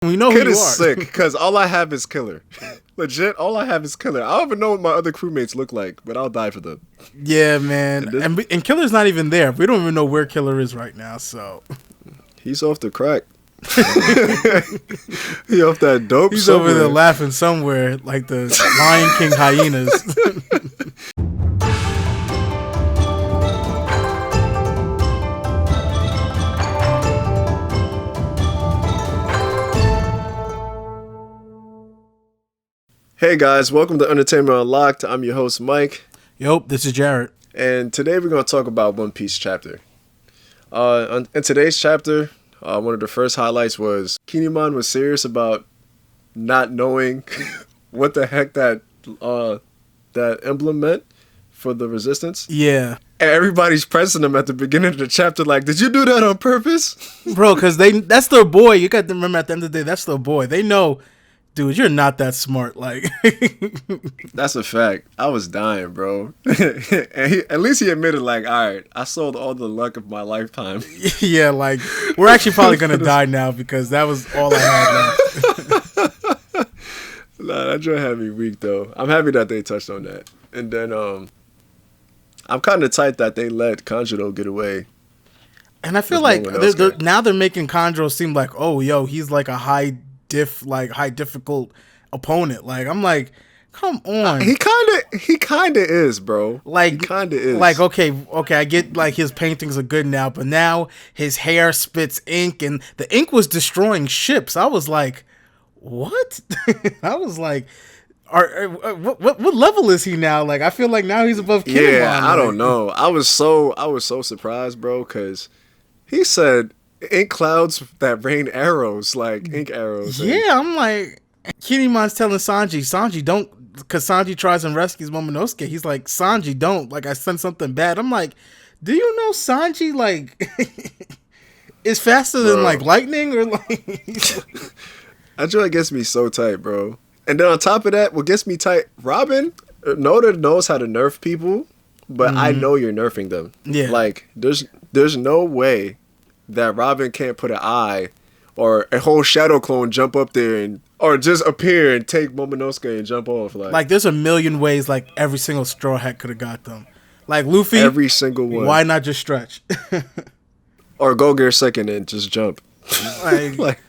We know Kid who you is are. sick because all I have is killer. Legit, all I have is killer. I don't even know what my other crewmates look like, but I'll die for them. Yeah, man. And Killer's not even there. We don't even know where Killer is right now, so. He's off the crack. He off that dope. He's somewhere. over there laughing somewhere like the Lion King hyenas. Hey guys, welcome to Entertainment Unlocked. I'm your host Mike. Yo, this is Jared. And today we're going to talk about One Piece chapter. In today's chapter, one of the first highlights was Kinemon was serious about not knowing what the heck that emblem meant for the resistance. Yeah. And everybody's pressing him at the beginning of the chapter like, did you do that on purpose? Bro, because that's their boy. You got to remember at the end of the day, that's their boy. They know, dude, you're not that smart. Like, that's a fact. I was dying, bro. And at least he admitted, like, all right, I sold all the luck of my lifetime. Yeah, like, we're actually probably going to die now because that was all I had left. Nah, that joint had me weak, though. I'm happy that they touched on that. And then, I'm kind of tight that they let Kanjuro get away. And I feel like now they're making Kanjuro seem like, oh, yo, he's like a high difficult opponent. Like, I'm like, come on. He kind of is, bro. Like, he kind of is. Like, okay, I get like his paintings are good now, but now his hair spits ink, and the ink was destroying ships. I was like, what? I was like, what level is he now? Like, I feel like now he's above Kinemon. Yeah, I don't know. I was so surprised, bro, because he said ink clouds that rain arrows, like ink arrows. Yeah, I'm like, Kinemon's telling Sanji, don't, because Sanji tries and rescues Momonosuke. He's like, Sanji, don't, like, I sent something bad. I'm like, do you know Sanji, like, is faster than, like, lightning, or, like... That joint gets me so tight, bro. And then on top of that, what gets me tight, Robin, Noda knows how to nerf people, but I know you're nerfing them. Yeah. Like, there's no way that Robin can't put an eye or a whole shadow clone jump up there or just appear and take Momonosuke and jump off. Like there's a million ways like every single Straw Hat could have got them. Like Luffy, every single one. Why not just stretch? Or go gear second and just jump. Like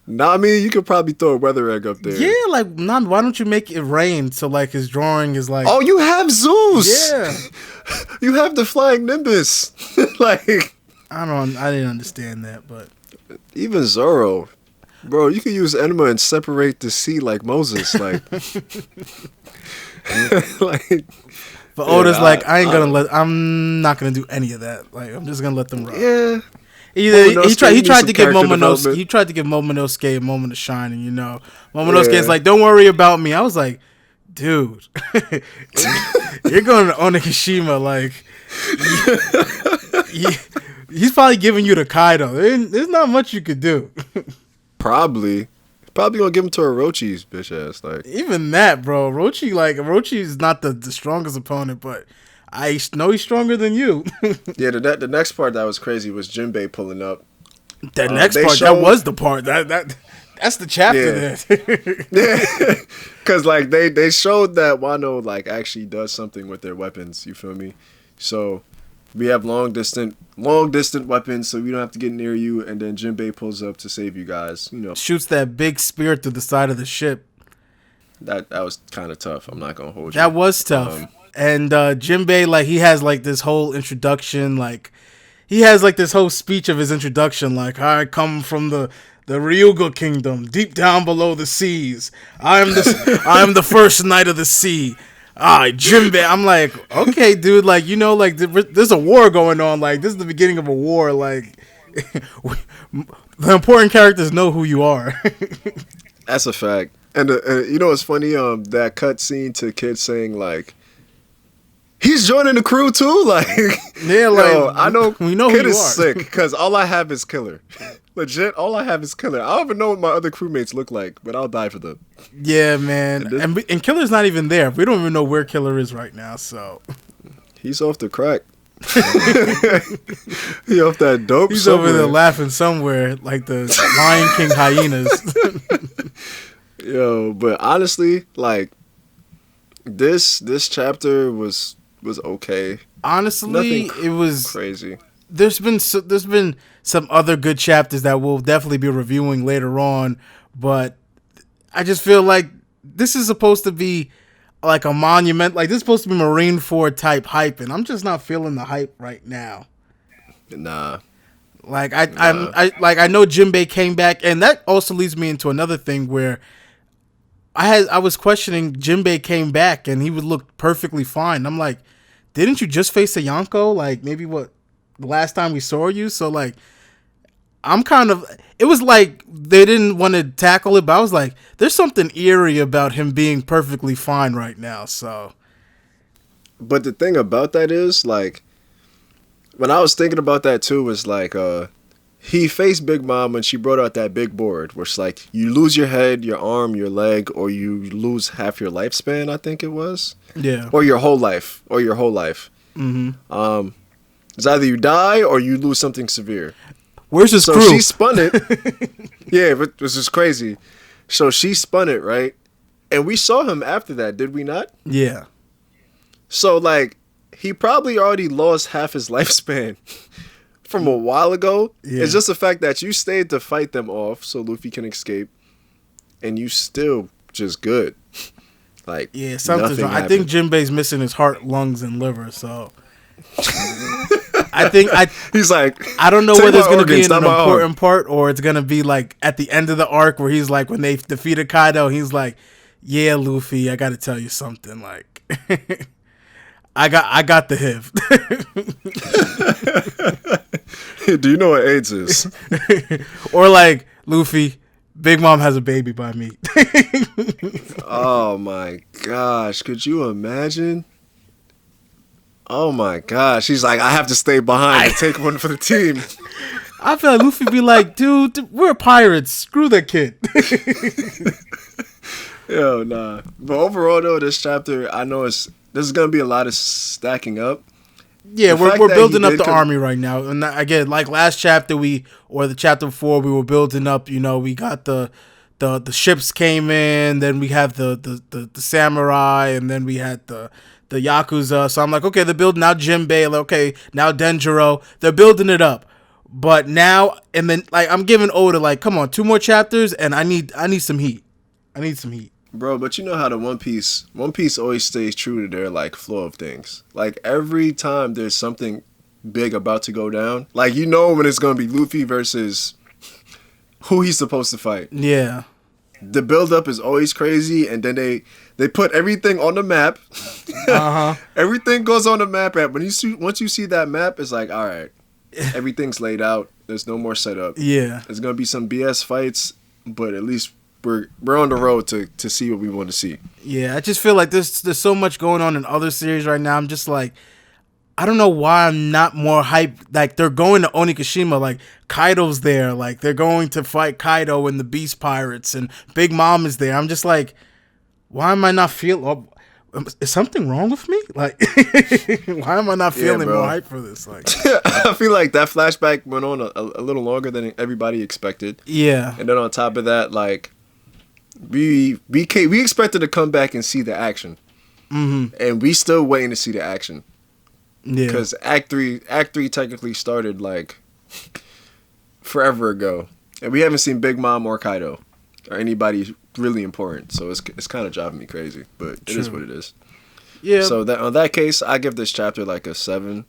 Nami, you could probably throw a weather egg up there. Yeah, like why don't you make it rain so like his drawing is like, oh, you have Zeus. Yeah. You have the flying Nimbus. Like, I didn't understand that, but even Zoro, bro, you could use enema and separate the sea like Moses, like. Like, but Oda's like, I'm not gonna do any of that. Like, I'm just gonna let them run. Yeah. He tried to give Momonosuke a moment of shine, and Momonosuke's like, don't worry about me. I was like, dude, you're going to Onigashima, like. He's probably giving you the Kaido. There's not much you could do. Probably gonna give him to Orochi's bitch ass. Like, even that, bro. Orochi is not the strongest opponent, but I know he's stronger than you. Yeah, the next part that was crazy was Jinbe pulling up. That was the part that's the chapter. Yeah. Yeah, because like they showed that Wano like actually does something with their weapons. You feel me? So. We have long distant weapons, so we don't have to get near you. And then Jinbe pulls up to save you guys. Shoots that big spear through the side of the ship. That was kind of tough. I'm not gonna hold you. That was tough. And Jinbe, like, he has like this whole introduction, like he has like this whole speech of his introduction, like, I come from the Ryuga kingdom, deep down below the seas. I am the first knight of the sea. Jinbe. I'm like, okay, dude, like, like there's a war going on. Like, this is the beginning of a war. Like, the important characters know who you are. That's a fact. And it's funny, that cut scene to Kid saying like, he's joining the crew too. Like, yeah, like, I know we know Kid who you is are. sick because all I have is killer. Legit, all I have is killer. I don't even know what my other crewmates look like, but I'll die for them. Yeah, man. And Killer's not even there. We don't even know where Killer is right now, so. He's off the crack. He off that dope. He's somewhere. over there laughing somewhere like the Lion King hyenas. Yo, but honestly, like this chapter was okay. Honestly, Nothing it was crazy. There's been some other good chapters that we'll definitely be reviewing later on, but I just feel like this is supposed to be like a monument. Like this is supposed to be Marineford type hype, and I'm just not feeling the hype right now. Nah. Like I know Jinbe came back, and that also leads me into another thing where I was questioning Jinbe came back and he would look perfectly fine. I'm like, didn't you just face a Yonko? Like maybe the last time we saw you? So like it was like they didn't want to tackle it, but I was like, there's something eerie about him being perfectly fine right now. So But the thing about that is, like, when I was thinking about that too, was like, he faced Big Mom when she brought out that big board, where it's like, you lose your head, your arm, your leg, or you lose half your lifespan, I think it was. yeah, Or your whole life. Mm-hmm. It's either you die or you lose something severe. Where's his So crew? she spun it. Yeah, but this is crazy. So she spun it, right? And we saw him after that, did we not? Yeah. So, like, he probably already lost half his lifespan from a while ago. Yeah. It's just the fact that you stayed to fight them off so Luffy can escape, and you still just good. Like, Yeah, something's nothing wrong. I think happened. Jinbei's missing his heart, lungs, and liver, so I think He's like, I don't know "Take whether it's my going to be organs, in not an my arm." important part or it's going to be like at the end of the arc where he's like when they defeated Kaido, he's like, "Yeah, Luffy, I got to tell you something. Like, I got the HIV." Do you know what AIDS is? Or like, Luffy, Big Mom has a baby by me. Oh my gosh, could you imagine? Oh my gosh, he's like, I have to stay behind and take one for the team. I feel like Luffy be like, dude, we're pirates. Screw that kid. Yo, nah. But overall, though, this chapter, I know this is gonna be a lot of stacking up. Yeah, The we're fact that building he up did the com- army right now, and again, like last chapter, or the chapter before, we were building up. You know, we got the ships came in, then we have the samurai, and then we had the yakuza. So I'm like, okay, they're building now Jinbe. Like, okay, now Denjiro. They're building it up, but now and then, like I'm giving Oda like, come on, 2 more chapters, and I need some heat. I need some heat. Bro, but you know how the One Piece always stays true to their like flow of things. Like every time there's something big about to go down, like you know when it's gonna be Luffy versus who he's supposed to fight. Yeah. The build up is always crazy, and then they put everything on the map. Everything goes on the map. And once you see that map, it's like, all right, everything's laid out. There's no more setup. Yeah. There's gonna be some BS fights, but at least we're on the road to see what we want to see. Yeah, I just feel like there's so much going on in other series right now. I'm just like, I don't know why I'm not more hyped. Like, they're going to Onigashima. Like, Kaido's there. Like, they're going to fight Kaido and the Beast Pirates. And Big Mom is there. I'm just like, why am I not feeling... is something wrong with me? Like, why am I not feeling more hyped for this? Like, I feel like that flashback went on a little longer than everybody expected. Yeah. And then on top of that, like, we expected to come back and see the action. Mm-hmm. And we still waiting to see the action. Yeah. Because Act 3 technically started, like, forever ago. And we haven't seen Big Mom or Kaido. Or anybody really important. So it's kind of driving me crazy. But it is what it is. Yeah. So on that case, I give this chapter, like, a 7.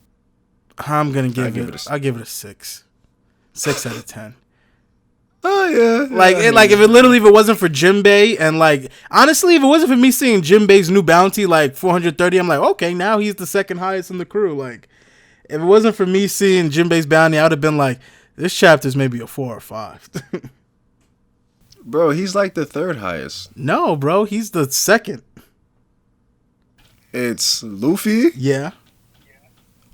I'm going to I'll give it a 6. 6 out of 10. Oh, yeah. Like, if it wasn't for Jinbe, and like, honestly, if it wasn't for me seeing Jinbe's new bounty, like 430, I'm like, okay, now he's the second highest in the crew. Like, if it wasn't for me seeing Jinbe's bounty, I would have been like, this chapter's maybe a 4 or 5. Bro, he's like the 3rd highest. No, bro, he's the 2nd. It's Luffy? Yeah.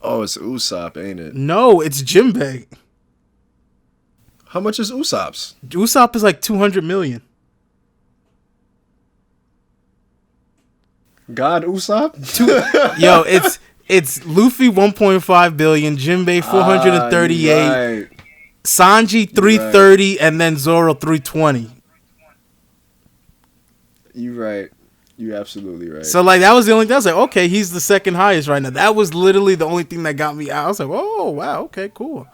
Oh, it's Usopp, ain't it? No, it's Jinbe. How much is Usopp's? Usopp is like 200 million. God Usopp? Yo, it's It's Luffy 1.5 billion, Jinbe 438, Right. Sanji 330, and then Zoro 320. You right. You absolutely right. So like that was the only thing. I was like, okay, he's the second highest right now. That was literally the only thing that got me out. I was like, oh wow, okay, cool.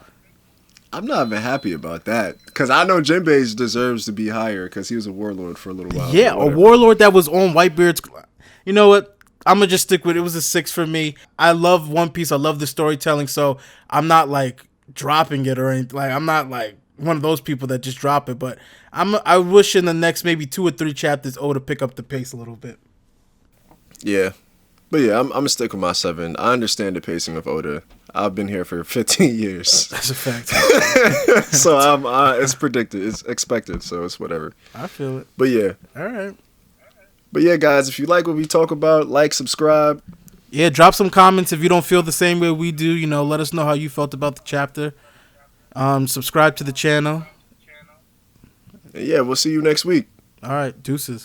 I'm not even happy about that because I know Jinbe deserves to be higher because he was a warlord for a little while. Yeah, a warlord that was on Whitebeard's. You know what? I'm gonna just stick with it. It was a 6 for me. I love One Piece. I love the storytelling. So I'm not like dropping it or anything. Like I'm not like one of those people that just drop it. But I wish in the next maybe 2 or 3 chapters Oda pick up the pace a little bit. Yeah. But yeah, I'm gonna stick with my 7. I understand the pacing of Oda. I've been here for 15 years. That's a fact. So it's predicted. It's expected. So it's whatever. I feel it. But yeah. All right. But yeah, guys, if you like what we talk about, like, subscribe. Yeah, drop some comments if you don't feel the same way we do. You know, let us know how you felt about the chapter. Subscribe to the channel. And yeah, we'll see you next week. All right, deuces.